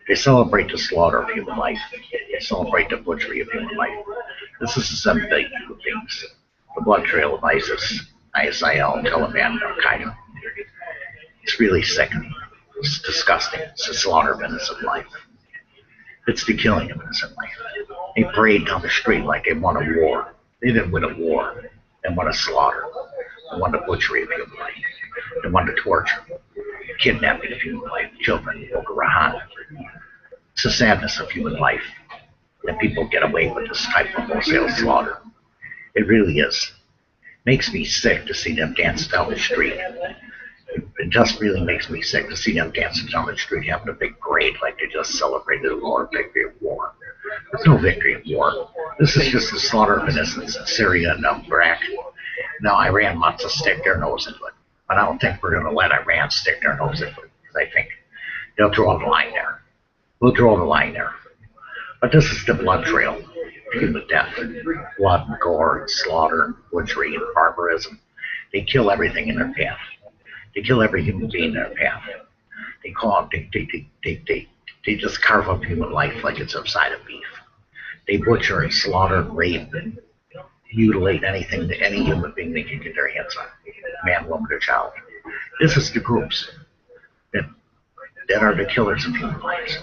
They celebrate the slaughter of human life. They celebrate the butchery of human life. This is the 7 billion human beings. The blood trail of ISIS, Isil Taliban Alqueda. It's really sickening. It's disgusting. It's the slaughter of innocent life. It's the killing of innocent life. They parade down the street like they won a war. They didn't win a war. They won a slaughter. They won the butchery of human life. They won the torture, kidnapping of human life, children, Boko Haram. It's the sadness of human life that people get away with this type of wholesale slaughter. It really is. It makes me sick to see them dance down the street. It just really makes me sick to see them dancing down the street having a big parade like they just celebrated a victory of war. There's no victory of war. This is just the slaughter of innocents in Syria and Iraq. Now Iran wants to stick their nose into it. But I don't think we're going to let Iran stick their nose into it. Because I think they'll draw the line there. We'll draw the line there. But this is the blood trail of human death. Blood and gore and slaughter and butchery and barbarism. They kill everything in their path. They kill every human being in their path. They just carve up human life like it's a side of beef. They butcher and slaughter and rape and mutilate anything, any human being they can get their hands on. Man, woman, or child. This is the groups that are the killers of human lives.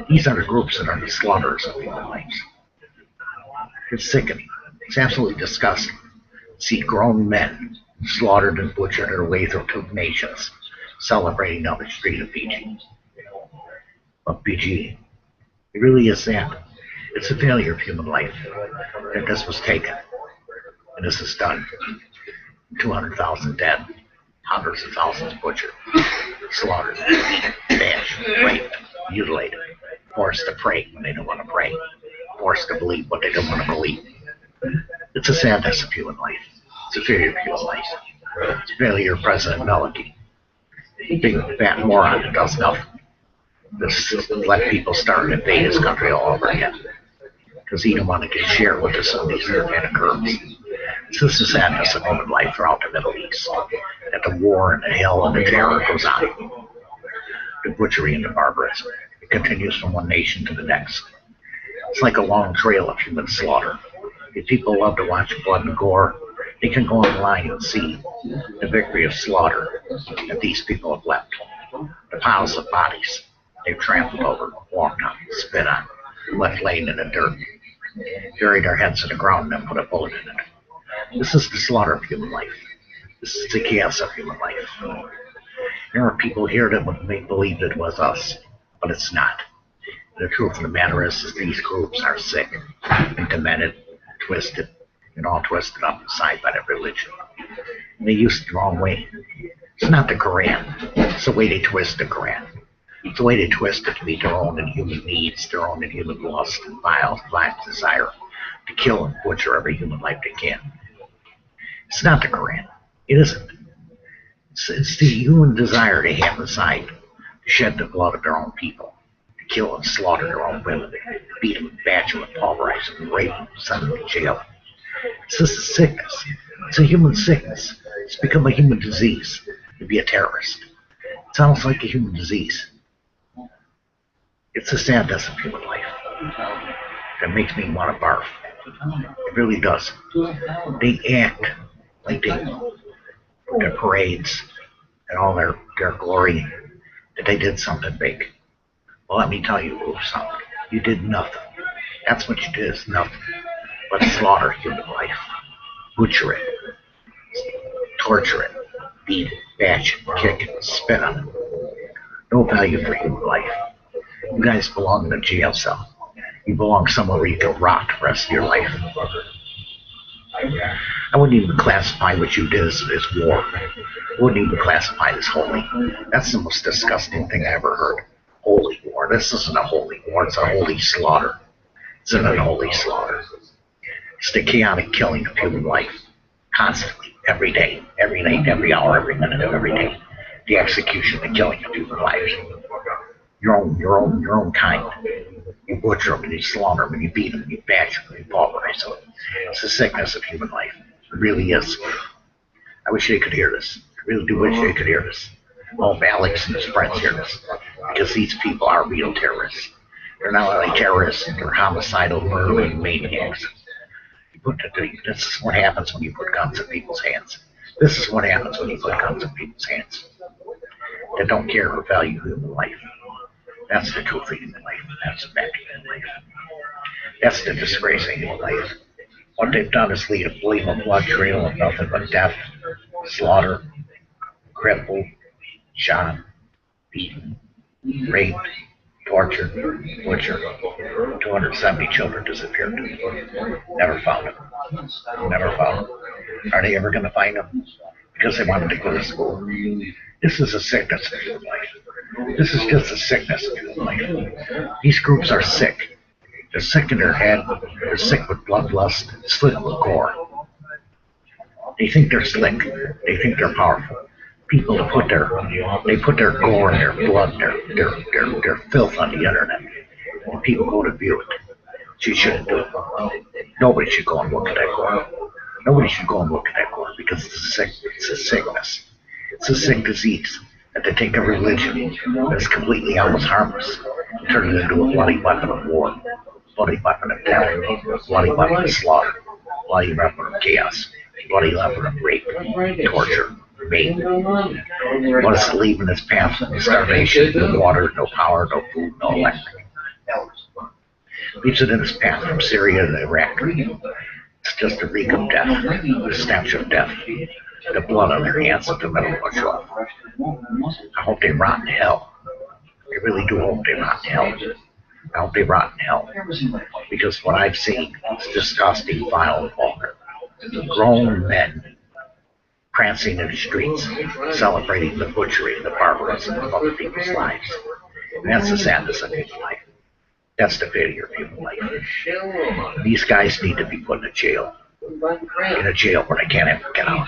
These are the groups that are the slaughterers of human lives. It's sickening. It's absolutely disgusting. See grown men slaughtered and butchered their way through 2 nations, celebrating down the street of PG. It really is sad. It's a failure of human life that this was taken. And this is done. 200,000 dead, hundreds of thousands butchered, slaughtered, bashed, raped, mutilated, forced to pray when they don't want to pray, forced to believe what they don't want to believe. It's a sadness of human life. It's a failure of human life. It's a failure of President Melody. Big fat moron that does nothing. Just let people start and invade his country all over again. Because he don't want to get shared with the Sunnis and the Kurds. It's just the sadness of human life throughout the Middle East. That the war and the hell and the terror goes on. The butchery and the barbarism. It continues from one nation to the next. It's like a long trail of human slaughter. If people love to watch blood and gore, they can go online and see the victory of slaughter that these people have left. The piles of bodies they've trampled over, walked on, spit on, left laying in the dirt, buried their heads in the ground and put a bullet in it. This is the slaughter of human life. This is the chaos of human life. There are people here that would make believe it was us, but it's not. The truth of the matter is these groups are sick and demented, twisted, and all twisted up inside by their religion. And they use it the wrong way. It's not the Quran. It's the way they twist the Quran. It's the way they twist it to meet their own inhuman needs, their own inhuman lust and vile desire to kill and butcher every human life they can. It's not the Quran. It isn't. It's the human desire they have inside to shed the blood of their own people, to kill and slaughter their own women, to beat them, bash them, and pulverize them, rape them, send them to jail. It's just a sickness. It's a human sickness. It's become a human disease to be a terrorist. It's almost like a human disease. It's the sadness of human life that makes me want to barf. It really does. They act like their parades and all their glory that they did something big. Well, let me tell you something. You did nothing. That's what you did, is nothing but slaughter human life, butcher it, torture it, beat it, bash it, kick it, spit on it. No value for human life. You guys belong in a jail cell. You belong somewhere where you can rot the rest of your life. I wouldn't even classify what you did as war. I wouldn't even classify it as holy. That's the most disgusting thing I ever heard. Holy war. This isn't a holy war. It's a holy slaughter. It's an unholy slaughter. It's the chaotic killing of human life. Constantly. Every day. Every night. Every hour. Every minute of every day. The execution, the killing of human lives. Your own kind. You butcher them and you slaughter them and you beat them and you bash them and you pulverize them. It's the sickness of human life. It really is. I wish they could hear this. I really do wish they could hear this. All Alex and his friends hear this because these people are real terrorists. They're not only terrorists, they're homicidal, murdering maniacs. This is what happens when you put guns in people's hands. This is what happens when you put guns in people's hands. They don't care or value human life. That's the truth of human life. That's the fact of human life. That's the disgrace of human life. What they've done is leave a blood trail of nothing but death, slaughter, crippled, shot, beaten, raped, tortured, butchered. 270 children disappeared. Never found them. Never found them. Are they ever going to find them? Because they wanted to go to school. This is a sickness of human life. This is just a sickness of human life. These groups are sick. They're sick in their head. They're sick with bloodlust, slick with gore. They think they're slick. They think they're powerful. People to put their gore and their blood, their filth on the internet, and people go to view it. You shouldn't do it. Nobody should go and look at that gore. Nobody should go and look at that gore because it's a sickness. It's a sick disease that they take a religion that's completely almost harmless and turn it into a bloody weapon of war, bloody weapon of death, bloody weapon of slaughter, bloody weapon of chaos, bloody weapon of rape, torture, rape. What is to leave in its path? Starvation, no water, no power, no food, no electric. Leaves it in its path from Syria to Iraq. It's just a reek of death, the stench of death, the blood on their hands at the middle of a show. I hope they rot in hell. I really do hope they rot in hell. I hope they rot in hell. Because what I've seen is disgusting, vile, and vulgar. Grown men prancing in the streets, celebrating the butchery and the barbarism of other people's lives. And that's the sadness of human life. That's the failure of human life. These guys need to be put in a jail. In a jail where they can't ever get out.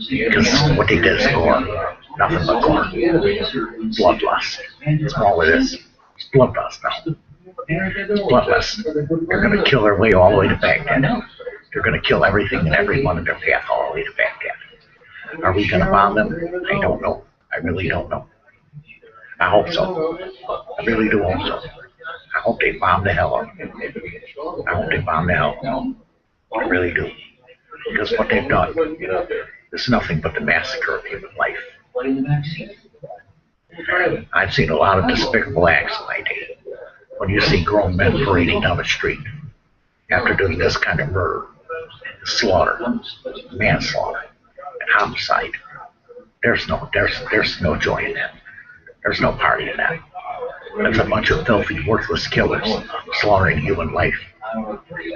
Because what they did is gore. Nothing but gore. Bloodlust. That's all it is. It's bloodlust now. It's bloodlust. They're going to kill their way all the way to Baghdad. They're going to kill everything and everyone in their path all the way to Baghdad. Are we going to bomb them? I don't know. I really don't know. I hope so. I really do hope so. I hope they bomb the hell out of them. I hope they bomb the hell out of them. I really do. Because what they've done is nothing but the massacre of human life. I've seen a lot of despicable acts in my day. When you see grown men parading down the street after doing this kind of murder, slaughter, manslaughter, and homicide, there's no joy in that. There's no party in that. That's a bunch of filthy, worthless killers slaughtering human life.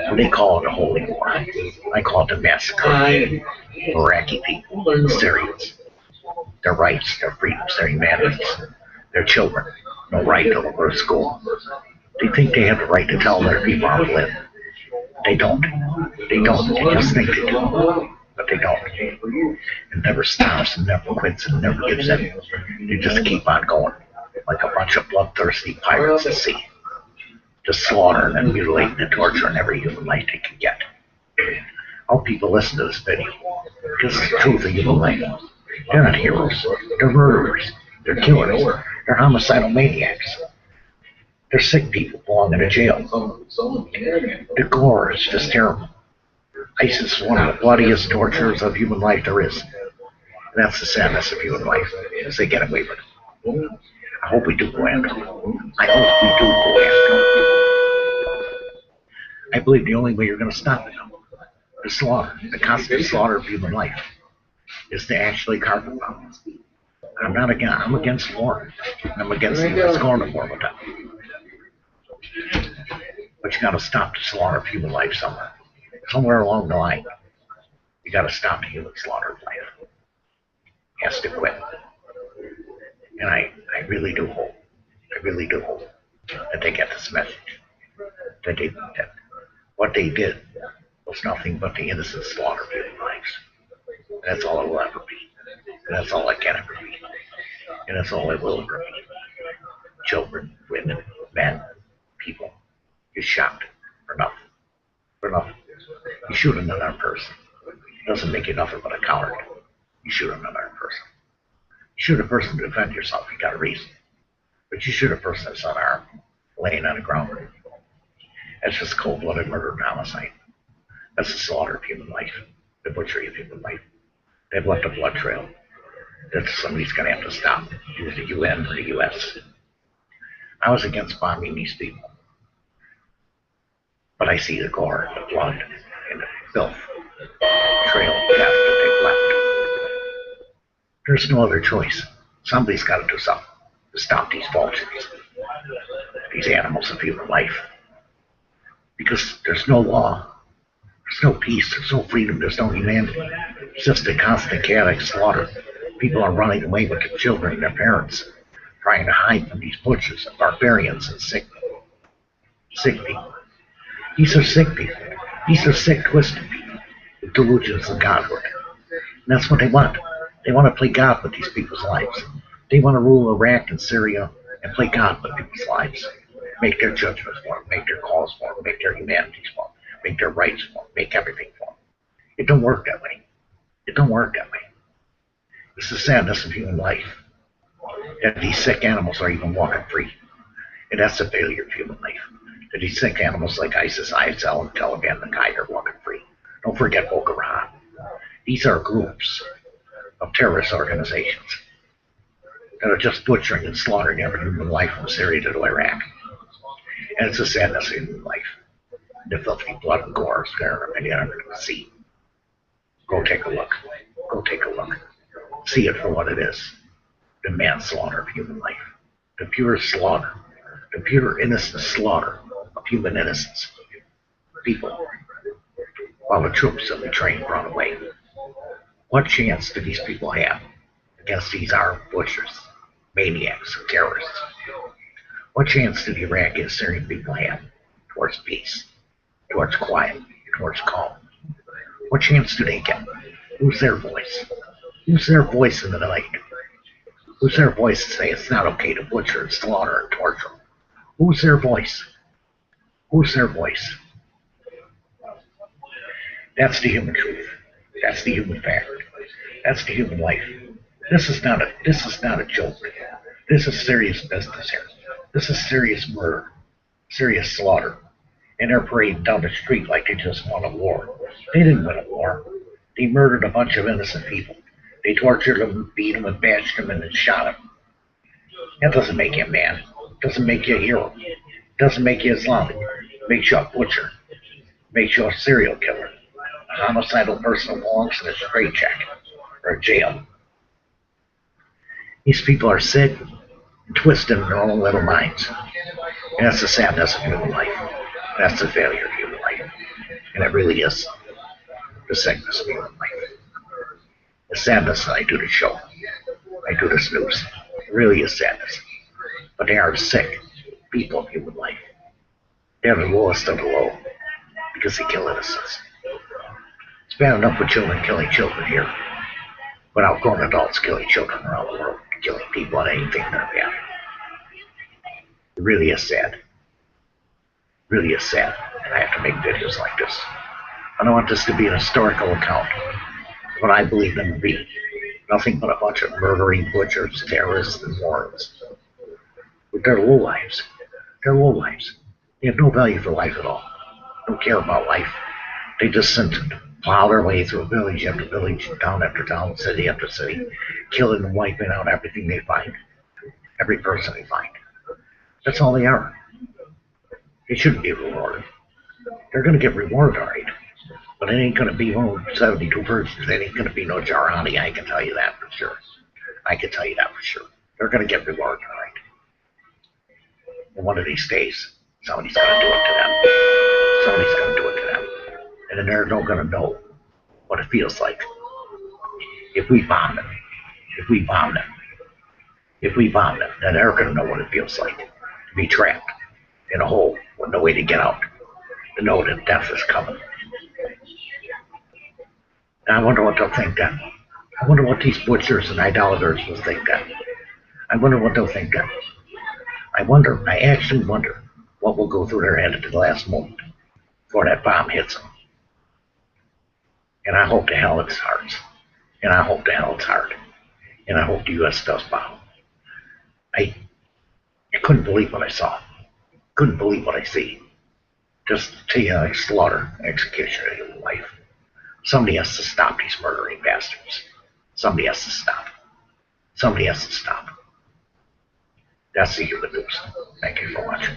When they call it a holy war, I call it a massacre. Iraqi people, the Syrians, their rights, their freedoms, their humanities, their children, no right to go to school. They think they have the right to tell their people how to live. They don't. They don't. They just think they do. But they don't. It never stops and never quits and never gives in. They just keep on going like a bunch of bloodthirsty pirates at sea. Just slaughtering and mutilating and torturing every human life they can get. I hope people listen to this video. Because it's the truth of human life. They're not heroes. They're murderers. They're killers. They're homicidal maniacs. They're sick people belonging in jail. The gore is just terrible. ISIS is one of the bloodiest torturers of human life there is. And that's the sadness of human life, as they get away with it. I hope we do go after them. I hope we do go after them. I believe the only way you're going to stop it, the slaughter, the constant slaughter of human life, is to actually carpet bomb. I'm against war. I'm against the U.S. going to war with them. But you got to stop the slaughter of human life somewhere. Somewhere along the line, you got to stop the human slaughter of life. It has to quit. And I really do hope that they get this message. That what they did was nothing but the innocent slaughter of human lives. And that's all it will ever be. And that's all it can ever be. And that's all it will ever be. Children, women, men, people get shot for nothing. For nothing. You shoot another person. It doesn't make you nothing but a coward. You shoot another person. Shoot a person to defend yourself, you got a reason. But you shoot a person that's unarmed, laying on the ground. That's just cold-blooded murder and homicide. That's the slaughter of human life, the butchery of human life. They've left a blood trail that somebody's going to have to stop, either the UN or the US. I was against bombing these people, but I see the gore, the blood, and the filth, trail of death that they've left. There's no other choice. Somebody's got to do something to stop these vultures, these animals of human life. Because there's no law, there's no peace, there's no freedom, there's no humanity. It's just a constant chaotic slaughter. People are running away with their children and their parents, trying to hide from these butchers and barbarians and sick people. These are sick people. These are sick, twisted people with delusions of godhood. And that's what they want. They want to play God with these people's lives. They want to rule Iraq and Syria and play God with people's lives. Make their judgments for them, make their calls for them, make their humanities for them, make their rights for them, make everything for them. It don't work that way. It don't work that way. It's the sadness of human life that these sick animals are even walking free. And that's the failure of human life. That these sick animals like ISIS, Isil, and Taliban Alqueda are walking free. Don't forget Boko Haram. These are groups of terrorist organizations that are just butchering and slaughtering every human life from Syria to Iraq. And it's the sadness of human life. The filthy blood and gore is there and under the sea. Go take a look. Go take a look. See it for what it is. The manslaughter of human life. The pure slaughter. The pure innocent slaughter of human innocence. People. While the troops that we trained run away. What chance do these people have against these armed butchers, maniacs, and terrorists? What chance do the Iraqi and Syrian people have towards peace, towards quiet, towards calm? What chance do they get? Who's their voice? Who's their voice in the night? Who's their voice to say it's not okay to butcher and slaughter and torture? Who's their voice? Who's their voice? That's the human truth. That's the human fact. That's the human life. This is not a joke. This is serious business here. This is serious murder, serious slaughter. And they're parading down the street like they just won a war. They didn't win a war. They murdered a bunch of innocent people. They tortured them, beat them, and bashed them, and then shot them. That doesn't make you a man. It doesn't make you a hero. It doesn't make you Islamic. It makes you a butcher. It makes you a serial killer. A homicidal person who belongs in a straitjacket or a jail. These people are sick and twisted in their own little minds. And that's the sadness of human life. That's the failure of human life. And it really is the sickness of human life. The sadness that I do the show. I do this news. It really is sadness. But they are sick people of human life. They're the lowest of the low because they kill innocents. It's bad enough with children killing children here, but outgrown adults killing children around the world, killing people on anything they're bad. It really is sad. It really is sad. And I have to make videos like this. I don't want this to be an historical account of what I believe them to be. Nothing but a bunch of murdering butchers, terrorists, and morons. But they're lowlives. They're lowlives. They have no value for life at all. Don't care about life. They just sent to plow their way through village after village, town after town, city after city, killing and wiping out everything they find, every person they find. That's all they are. They shouldn't be rewarded. They're going to get rewarded, all right. But it ain't going to be 72 virgins. It ain't going to be no Jarani. I can tell you that for sure. I can tell you that for sure. They're going to get rewarded, all right. And one of these days, somebody's going to do it to them. Somebody's going to do it to them. And then they're not going to know what it feels like if we bomb them. If we bomb them. If we bomb them, then they're going to know what it feels like to be trapped in a hole with no way to get out. To know that death is coming. And I wonder what they'll think then. I wonder what these butchers and idolaters will think then. I wonder what they'll think then. I actually wonder what will go through their head at the last moment before that bomb hits them. And I hope to hell it's hard. And I hope to hell it's hard. and I hope the U.S. does bow. I, I couldn't believe what I saw. Couldn't believe what I see. Just slaughter, execution of human life. Somebody has to stop these murdering bastards. Somebody has to stop. Somebody has to stop. That's the human news. Thank you for watching.